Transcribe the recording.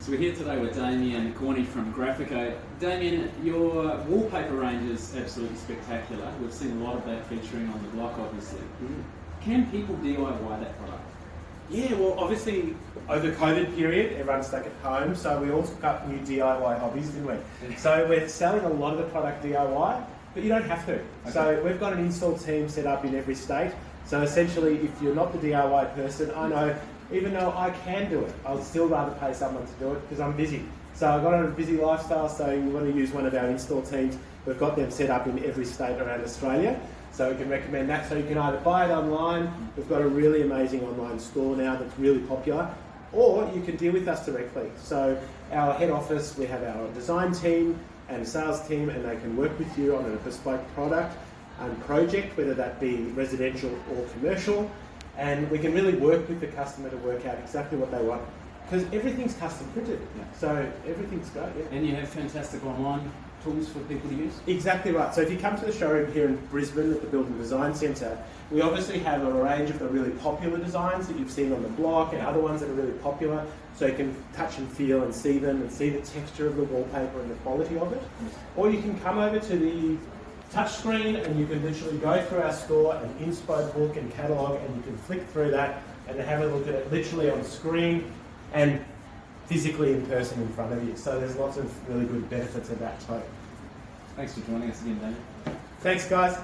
So we're here today with Damian and Corney from Grafico. Damian, your wallpaper range is absolutely spectacular. We've seen a lot of that featuring on the block, obviously. Can people DIY that product? Yeah, well, obviously, over the COVID period, everyone's stuck at home, so we all took up new DIY hobbies, didn't we? So we're selling a lot of the product DIY, but you don't have to. Okay. So we've got an install team set up in every state. So essentially, if you're not the DIY person, I know, even though I can do it, I'll still rather pay someone to do it because I'm busy. So I've got a busy lifestyle, so you want to use one of our install teams. We've got them set up in every state around Australia. So we can recommend that. So you can either buy it online, we've got a really amazing online store now that's really popular, or you can deal with us directly. So our head office, we have our design team and sales team, and they can work with you on a bespoke product and project, whether that be residential or commercial. And we can really work with the customer to work out exactly what they want, because everything's custom printed. Yeah. So everything's great. Yeah. And you have fantastic online tools for people to use? Exactly right. So if you come to the showroom here in Brisbane at the Building Design Centre, we obviously have a range of the really popular designs that you've seen on the block and other ones that are really popular, so you can touch and feel and see them and see the texture of the wallpaper and the quality of it. Or you can come over to the touchscreen and you can literally go through our store and inspo book and catalogue, and you can flick through that and have a look at it literally on screen and physically in person in front of you. So there's lots of really good benefits of that too. Thanks for joining us again, Damian. Thanks, guys.